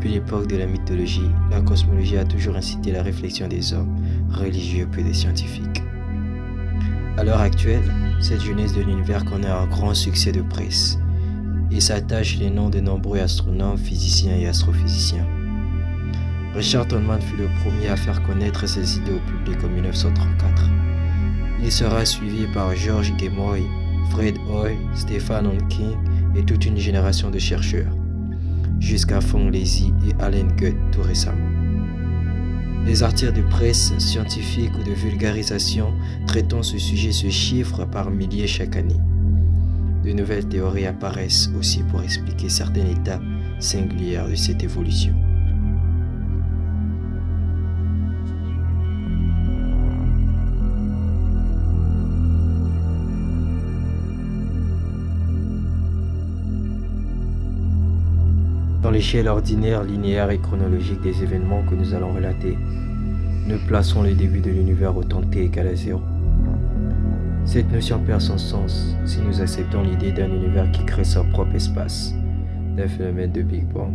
Depuis l'époque de la mythologie, la cosmologie a toujours incité la réflexion des hommes, religieux puis des scientifiques. À l'heure actuelle, cette jeunesse de l'univers connaît un grand succès de presse et s'attache les noms de nombreux astronomes, physiciens et astrophysiciens. Richard Tolman fut le premier à faire connaître ses idées au public en 1934. Il sera suivi par George Gamow, Fred Hoyle, Stephen Hawking et toute une génération de chercheurs, jusqu'à Fong Lazy et Alan Guth tout récemment. Les articles de presse scientifiques ou de vulgarisation traitant ce sujet se chiffrent par milliers chaque année. De nouvelles théories apparaissent aussi pour expliquer certaines étapes singulières de cette évolution. Dans l'échelle ordinaire, linéaire et chronologique des événements que nous allons relater, nous plaçons le début de l'univers au temps t égale à 0. Cette notion perd son sens si nous acceptons l'idée d'un univers qui crée son propre espace, d'un phénomène de Big Bang.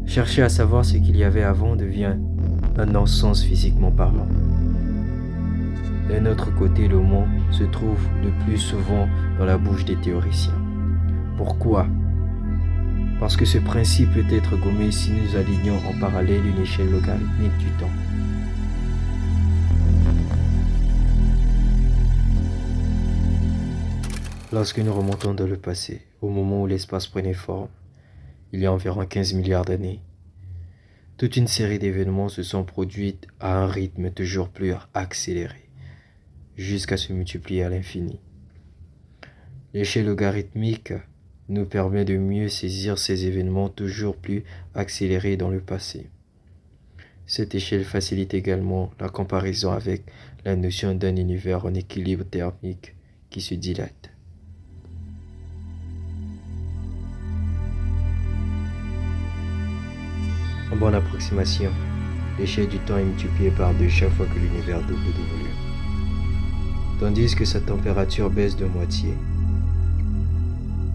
Chercher à savoir ce qu'il y avait avant devient un non-sens physiquement parlant. D'un autre côté, le mot se trouve le plus souvent dans la bouche des théoriciens. Pourquoi ? Parce que ce principe peut être gommé si nous alignons en parallèle une échelle logarithmique du temps. Lorsque nous remontons dans le passé, au moment où l'espace prenait forme, il y a environ 15 milliards d'années, toute une série d'événements se sont produits à un rythme toujours plus accéléré, jusqu'à se multiplier à l'infini. L'échelle logarithmique nous permet de mieux saisir ces événements toujours plus accélérés dans le passé. Cette échelle facilite également la comparaison avec la notion d'un univers en équilibre thermique qui se dilate. En bonne approximation, l'échelle du temps est multipliée par 2 chaque fois que l'univers double de volume, tandis que sa température baisse de moitié.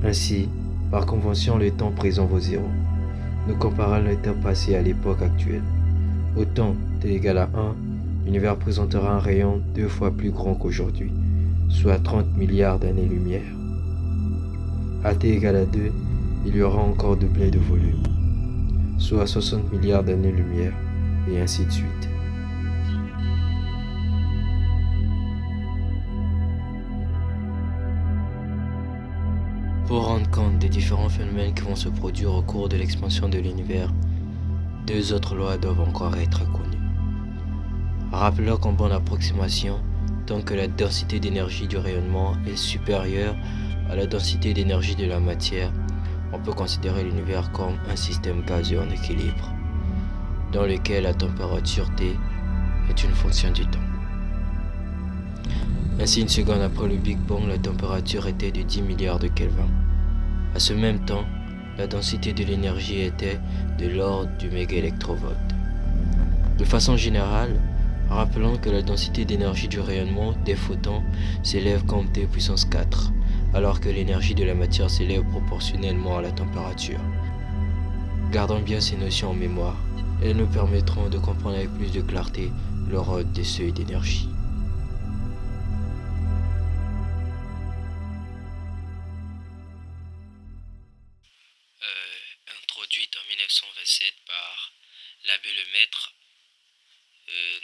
Ainsi, par convention, le temps présent vaut 0. Nous comparons le temps passé à l'époque actuelle. Au temps t égale à 1, l'univers présentera un rayon 2 fois plus grand qu'aujourd'hui, soit 30 milliards d'années-lumière. À t égale à 2, il y aura encore doublé de volume, soit 60 milliards d'années-lumière, et ainsi de suite. Pour rendre compte des différents phénomènes qui vont se produire au cours de l'expansion de l'univers, 2 autres lois doivent encore être connues. Rappelons qu'en bonne approximation, tant que la densité d'énergie du rayonnement est supérieure à la densité d'énergie de la matière, on peut considérer l'univers comme un système gazeux en équilibre, dans lequel la température T est une fonction du temps. Ainsi, une seconde après le Big Bang, la température était de 10 milliards de Kelvin. À ce même temps, la densité de l'énergie était de l'ordre du mégaélectrovolt. De façon générale, rappelons que la densité d'énergie du rayonnement des photons s'élève comme T puissance 4, alors que l'énergie de la matière s'élève proportionnellement à la température. Gardons bien ces notions en mémoire. Elles nous permettront de comprendre avec plus de clarté le rôle des seuils d'énergie. Introduite en 1927 par l'abbé Lemaître,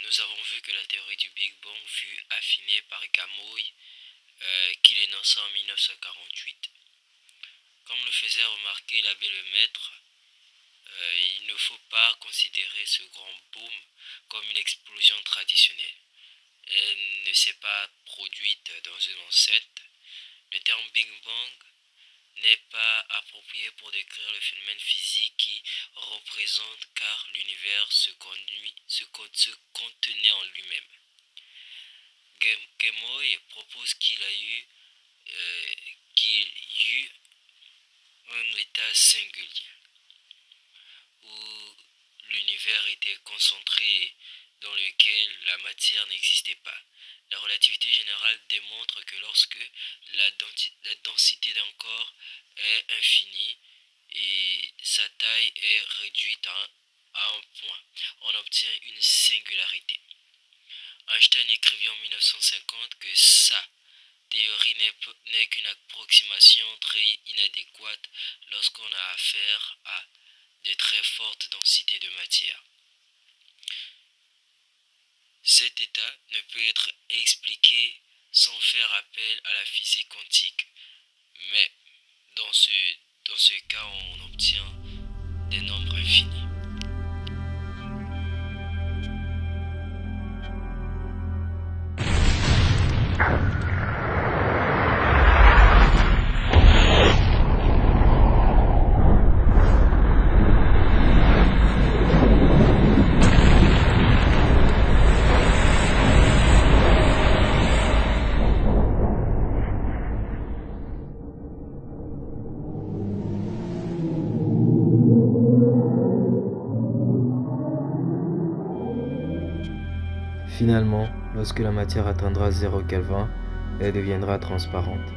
nous avons vu que la théorie du Big Bang fut affinée par Gamow, qui l'énonça en 1948. Comme le faisait remarquer l'abbé Lemaître, il ne faut pas considérer ce grand boom comme une explosion traditionnelle. Elle ne s'est pas produite dans une enceinte. Le terme Big Bang n'est pas approprié pour décrire le phénomène physique qui représente car l'univers se contenait en lui-même. Gamow propose qu'il y eut un état singulier où l'univers était concentré dans lequel la matière n'existait pas. La relativité générale démontre que lorsque la densité d'un corps est infinie, et sa taille est réduite à un point. On obtient une singularité. Einstein écrivit en 1950 que sa théorie n'est qu'une approximation très inadéquate lorsqu'on a affaire à de très fortes densités de matière. Cet état ne peut être expliqué sans faire appel à la physique quantique, mais dans ce cas, on obtient des nombres infinis. Finalement, lorsque la matière atteindra 0 Kelvin, elle deviendra transparente.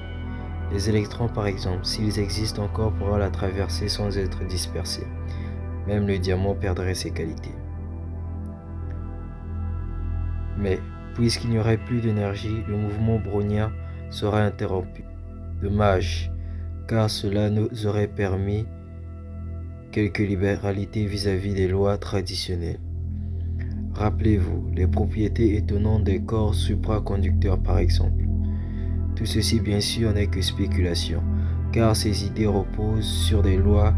Les électrons, par exemple, s'ils existent encore, pourront la traverser sans être dispersés. Même le diamant perdrait ses qualités. Mais, puisqu'il n'y aurait plus d'énergie, le mouvement brownien sera interrompu. Dommage, car cela nous aurait permis quelques libéralités vis-à-vis des lois traditionnelles. Rappelez-vous les propriétés étonnantes des corps supraconducteurs par exemple. Tout ceci bien sûr n'est que spéculation, car ces idées reposent sur des lois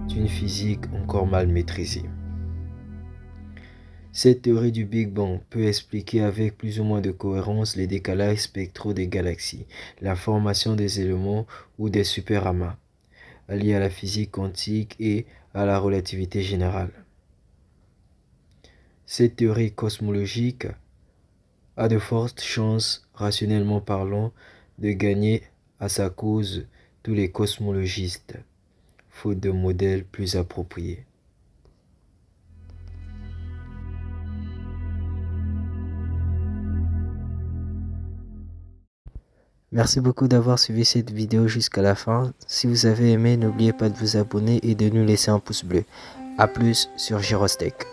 d'une physique encore mal maîtrisée. Cette théorie du Big Bang peut expliquer avec plus ou moins de cohérence les décalages spectraux des galaxies, la formation des éléments ou des superamas, liés à la physique quantique et à la relativité générale. Cette théorie cosmologique a de fortes chances, rationnellement parlant, de gagner à sa cause tous les cosmologistes, faute de modèles plus appropriés. Merci beaucoup d'avoir suivi cette vidéo jusqu'à la fin. Si vous avez aimé, n'oubliez pas de vous abonner et de nous laisser un pouce bleu. A plus sur Gyrostech.